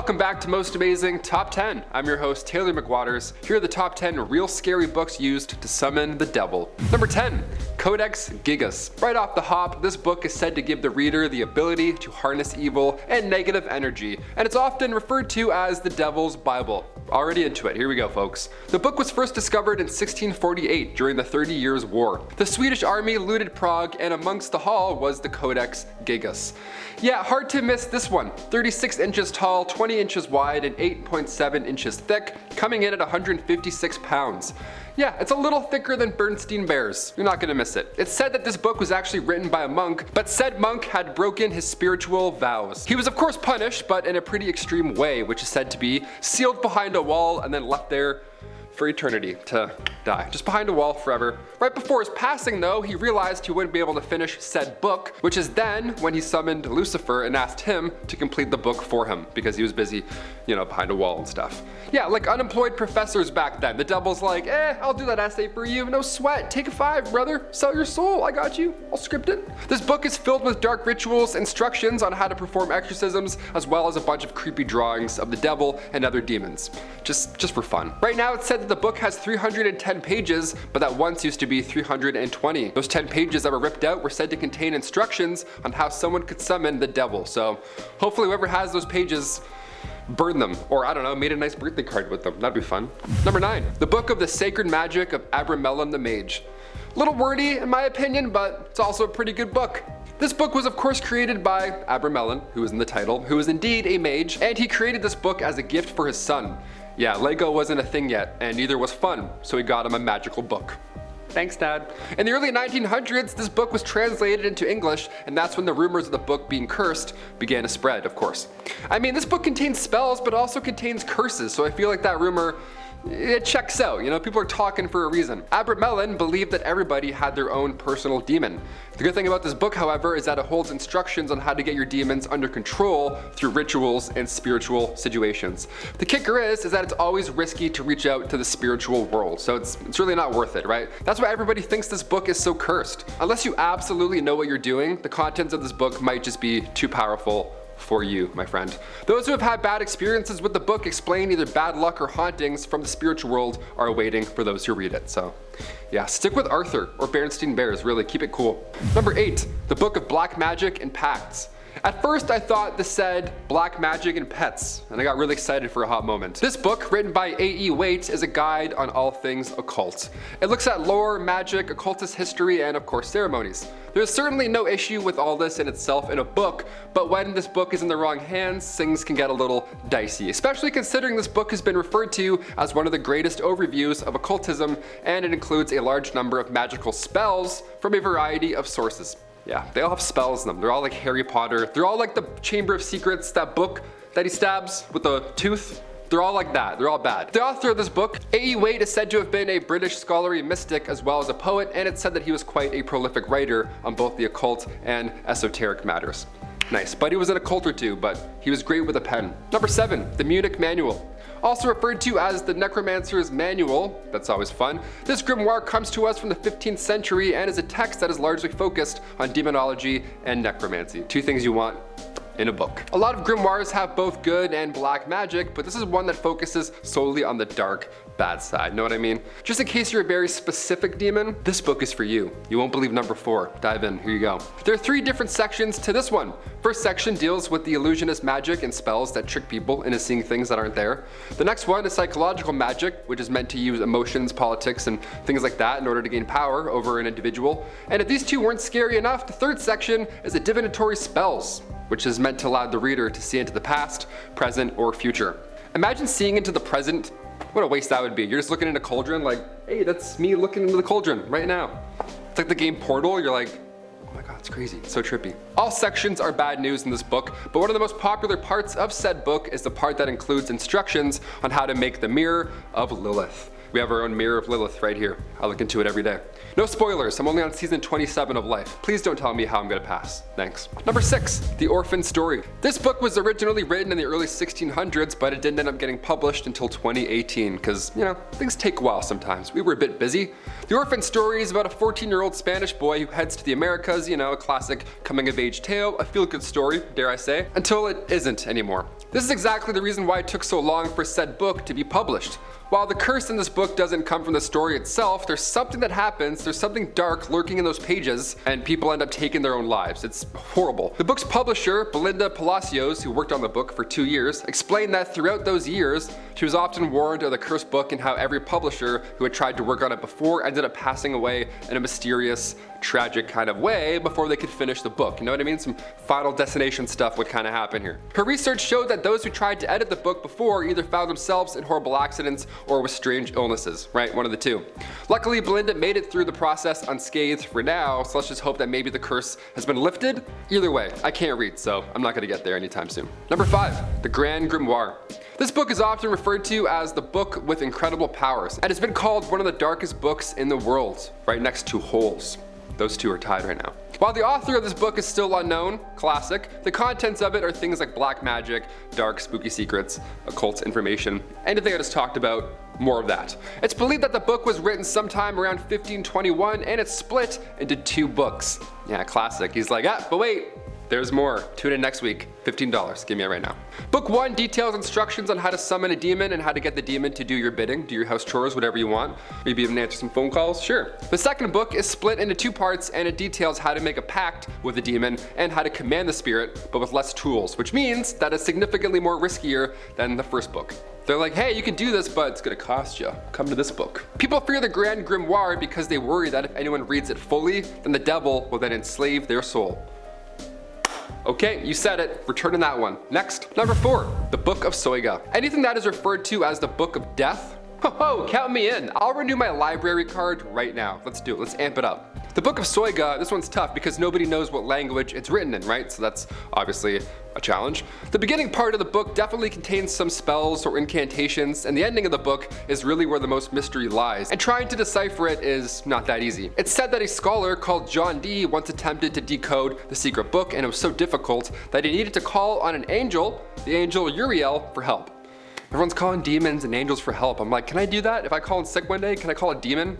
Welcome back to Most Amazing Top 10. I'm your host, Taylor McWaters. Here are the top 10 real scary books used to summon the devil. Number 10, Codex Gigas. Right off the hop, this book is said to give the reader the ability to harness evil and negative energy, and it's often referred to as the Devil's Bible. Already into it, here we go folks. The book was first discovered in 1648 during the 30 Years' War. The Swedish army looted Prague, and amongst the haul was the Codex Gigas. Yeah, hard to miss this one. 36 inches tall, 20 inches wide, and 8.7 inches thick, coming in at 156 pounds. Yeah, it's a little thicker than Bernstein Bears. You're not gonna miss it. It's said that this book was actually written by a monk, but said monk had broken his spiritual vows. He was of course punished, but in a pretty extreme way, which is said to be sealed behind a wall and then left there for eternity to die. Just behind a wall forever. Right before his passing though, he realized he wouldn't be able to finish said book, which is then when he summoned Lucifer and asked him to complete the book for him because he was busy, behind a wall and stuff. Yeah, like unemployed professors back then. The devil's like, I'll do that essay for you. No sweat. Take a 5, brother. Sell your soul. I got you. I'll script it. This book is filled with dark rituals, instructions on how to perform exorcisms, as well as a bunch of creepy drawings of the devil and other demons. Just for fun. Right now it's said that the book has 310 pages, but that once used to be 320. Those 10 pages that were ripped out were said to contain instructions on how someone could summon the devil. So hopefully whoever has those pages burn them, or I don't know, made a nice birthday card with them. That'd be fun. Number 9, the Book of the Sacred Magic of Abramelin the Mage. A little wordy in my opinion, but it's also a pretty good book. This book was of course created by Abramelin, who is in the title, who is indeed a mage, and he created this book as a gift for his son. Yeah, Lego wasn't a thing yet, and neither was fun, so he got him a magical book. Thanks, Dad. In the early 1900s, this book was translated into English, and that's when the rumors of the book being cursed began to spread, of course. I mean, this book contains spells, but also contains curses, so I feel like that rumor, it checks out, people are talking for a reason. Abramelin believed that everybody had their own personal demon. The good thing about this book, however, is that it holds instructions on how to get your demons under control through rituals and spiritual situations. The kicker is that it's always risky to reach out to the spiritual world, so it's really not worth it, right? That's why everybody thinks this book is so cursed. Unless you absolutely know what you're doing, the contents of this book might just be too powerful for you, my friend. Those who have had bad experiences with the book explain either bad luck or hauntings from the spiritual world are awaiting for those who read it. So yeah, stick with Arthur or Bernstein Bears, really keep it cool. Number 8, the Book of Black Magic and Pacts. At first I thought this said Black Magic and Pets, and I got really excited for a hot moment. This book, written by A.E. Waite, is a guide on all things occult. It looks at lore, magic, occultist history, and of course ceremonies. There's certainly no issue with all this in itself in a book, but when this book is in the wrong hands, things can get a little dicey, especially considering this book has been referred to as one of the greatest overviews of occultism, and it includes a large number of magical spells from a variety of sources. Yeah, they all have spells in them. They're all like Harry Potter. They're all like the Chamber of Secrets, that book that he stabs with the tooth. They're all like that. They're all bad. The author of this book, A.E. Waite, is said to have been a British scholarly mystic as well as a poet, and it's said that he was quite a prolific writer on both the occult and esoteric matters. Nice, but he was an occult or two, but he was great with a pen. Number 7, the Munich Manual. Also referred to as the Necromancer's Manual, that's always fun. This grimoire comes to us from the 15th century and is a text that is largely focused on demonology and necromancy. Two things you want in a book. A lot of grimoires have both good and black magic, but this is one that focuses solely on the dark, bad side, know what I mean? Just in case you're a very specific demon, this book is for you. You won't believe number 4. Dive in, here you go. There are 3 different sections to this one. First section deals with the illusionist magic and spells that trick people into seeing things that aren't there. The next one is psychological magic, which is meant to use emotions, politics, and things like that in order to gain power over an individual. And if these 2 weren't scary enough, the 3rd section is a divinatory spells, which is meant to allow the reader to see into the past, present, or future. Imagine seeing into the present. What a waste that would be. You're just looking in a cauldron like, hey, that's me looking into the cauldron right now. It's like the game Portal, you're like, oh my god, it's crazy, it's so trippy. All sections are bad news in this book, but one of the most popular parts of said book is the part that includes instructions on how to make the Mirror of Lilith. We have our own Mirror of Lilith right here. I look into it every day. No spoilers, I'm only on season 27 of Life. Please don't tell me how I'm gonna pass. Thanks. Number 6, The Orphan Story. This book was originally written in the early 1600s, but it didn't end up getting published until 2018, because, things take a while sometimes. We were a bit busy. The Orphan Story is about a 14-year-old Spanish boy who heads to the Americas, a classic coming-of-age tale, a feel-good story, dare I say, until it isn't anymore. This is exactly the reason why it took so long for said book to be published. While the curse in this book doesn't come from the story itself, there's something that happens, there's something dark lurking in those pages, and people end up taking their own lives. It's horrible. The book's publisher, Belinda Palacios, who worked on the book for 2 years, explained that throughout those years, she was often warned of the cursed book and how every publisher who had tried to work on it before ended up passing away in a mysterious, tragic kind of way before they could finish the book. You know what I mean? Some Final Destination stuff would kind of happen here. Her research showed that those who tried to edit the book before either found themselves in horrible accidents or with strange illnesses, right? One of the two. Luckily, Belinda made it through the process unscathed for now, so let's just hope that maybe the curse has been lifted. Either way, I can't read, so I'm not gonna get there anytime soon. Number 5, The Grand Grimoire. This book is often referred to as the book with incredible powers, and it's been called one of the darkest books in the world, right next to Holes. Those two are tied right now. While the author of this book is still unknown, classic, the contents of it are things like black magic, dark spooky secrets, occult information, anything I just talked about, more of that. It's believed that the book was written sometime around 1521 and it's split into 2 books. Yeah, classic. He's like, but wait, there's more. Tune in next week. $15. Give me it right now. Book 1 details instructions on how to summon a demon and how to get the demon to do your bidding, do your house chores, whatever you want. Maybe even answer some phone calls, sure. The second book is split into 2 parts and it details how to make a pact with a demon and how to command the spirit, but with less tools, which means that it's significantly more riskier than the first book. They're like, hey, you can do this, but it's gonna cost you. Come to this book. People fear the Grand Grimoire because they worry that if anyone reads it fully, then the devil will then enslave their soul. Okay, you said it. Return on that one. Next. Number 4, the Book of Soyga. Anything that is referred to as the Book of Death? Ho, count me in. I'll renew my library card right now. Let's do it. Let's amp it up. The Book of Soyga, this one's tough because nobody knows what language it's written in, right? So that's obviously a challenge. The beginning part of the book definitely contains some spells or incantations, and the ending of the book is really where the most mystery lies, and trying to decipher it is not that easy. It's said that a scholar called John Dee once attempted to decode the secret book, and it was so difficult that he needed to call on an angel, the angel Uriel, for help. Everyone's calling demons and angels for help. I'm like, can I do that? If I call in sick one day, can I call a demon?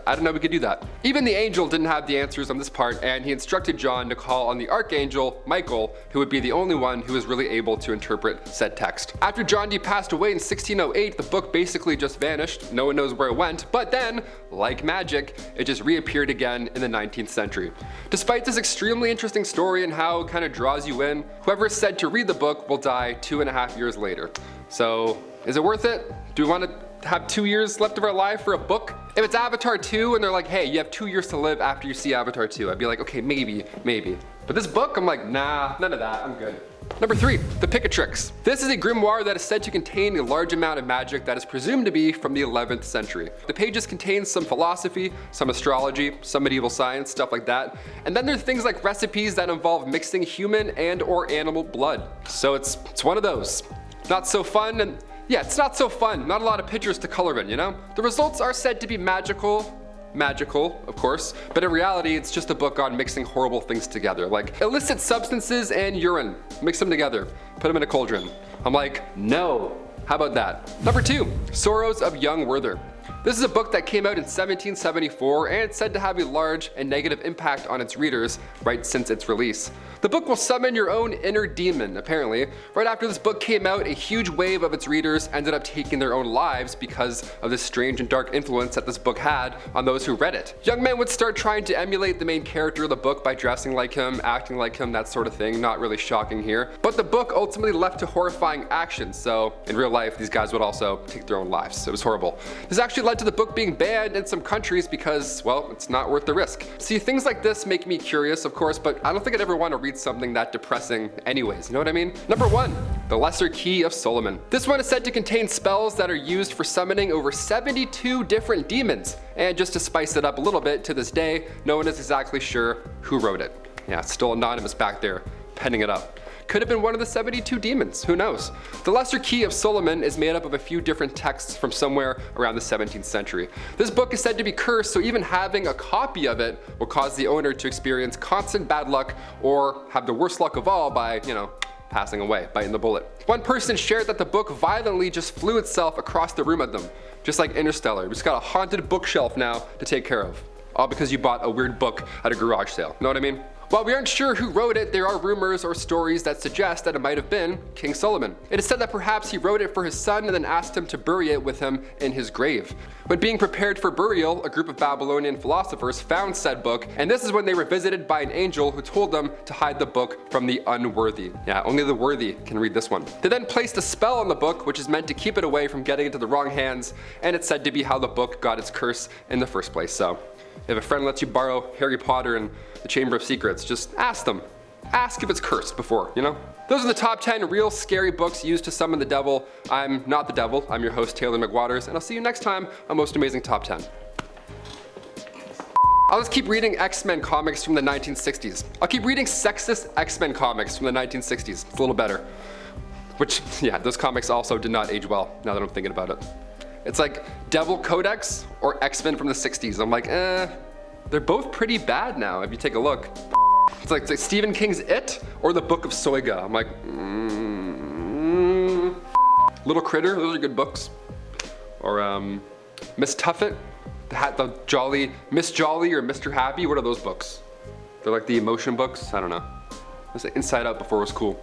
I don't know, we could do that. Even the angel didn't have the answers on this part, and he instructed John to call on the archangel, Michael, who would be the only one who was really able to interpret said text. After John Dee passed away in 1608, the book basically just vanished. No one knows where it went, but then, like magic, it just reappeared again in the 19th century. Despite this extremely interesting story and how it kind of draws you in, whoever is said to read the book will die 2.5 years later. So, is it worth it? Do we want to have 2 years left of our life for a book? If it's Avatar 2 and they're like, hey, you have 2 years to live after you see Avatar 2, I'd be like, okay, maybe. But this book, I'm like, nah, none of that, I'm good. Number 3, the Picatrix. This is a grimoire that is said to contain a large amount of magic that is presumed to be from the 11th century. The pages contain some philosophy, some astrology, some medieval science, stuff like that. And then there's things like recipes that involve mixing human and or animal blood. So it's one of those. Not so fun, and yeah, it's not so fun. Not a lot of pictures to color in, The results are said to be magical, of course, but in reality, it's just a book on mixing horrible things together, like illicit substances and urine. Mix them together, put them in a cauldron. I'm like, no. How about that? Number 2, Sorrows of Young Werther. This is a book that came out in 1774 and it's said to have a large and negative impact on its readers right since its release. The book will summon your own inner demon, apparently. Right after this book came out, a huge wave of its readers ended up taking their own lives because of the strange and dark influence that this book had on those who read it. Young men would start trying to emulate the main character of the book by dressing like him, acting like him, that sort of thing. Not really shocking here. But the book ultimately left to horrifying actions, so in real life, these guys would also take their own lives. It was horrible. This actually led to the book being banned in some countries because, well, it's not worth the risk. See, things like this make me curious, of course, but I don't think I'd ever want to read something that depressing anyways, you know what I mean? Number 1, the Lesser Key of Solomon. This one is said to contain spells that are used for summoning over 72 different demons. And just to spice it up a little bit, to this day, no one is exactly sure who wrote it. Yeah, it's still anonymous back there, penning it up. could have been one of the 72 demons, who knows? The Lesser Key of Solomon is made up of a few different texts from somewhere around the 17th century. This book is said to be cursed, so even having a copy of it will cause the owner to experience constant bad luck or have the worst luck of all by, passing away, biting the bullet. One person shared that the book violently just flew itself across the room at them, just like Interstellar. We just got a haunted bookshelf now to take care of. All because you bought a weird book at a garage sale. Know what I mean? While we aren't sure who wrote it, there are rumors or stories that suggest that it might have been King Solomon. It is said that perhaps he wrote it for his son and then asked him to bury it with him in his grave. When being prepared for burial, a group of Babylonian philosophers found said book, and this is when they were visited by an angel who told them to hide the book from the unworthy. Yeah, only the worthy can read this one. They then placed a spell on the book, which is meant to keep it away from getting into the wrong hands, and it's said to be how the book got its curse in the first place. So, if a friend lets you borrow Harry Potter and the Chamber of Secrets, just ask them. Ask if it's cursed before, Those are the top 10 real scary books used to summon the devil. I'm not the devil, I'm your host Taylor McWaters, and I'll see you next time on Most Amazing Top 10. I'll just keep reading X-Men comics from the 1960s. I'll keep reading sexist X-Men comics from the 1960s. It's a little better. Which, yeah, those comics also did not age well, now that I'm thinking about it. It's like Devil Codex or X-Men from the 60s. I'm like, they're both pretty bad now if you take a look. It's like Stephen King's It or the Book of Soyga. I'm like, Little Critter, those are good books. Or Miss Tuffet, the Jolly, Miss Jolly or Mr. Happy, what are those books? They're like the emotion books, I don't know. Let's say Inside Out before it was cool.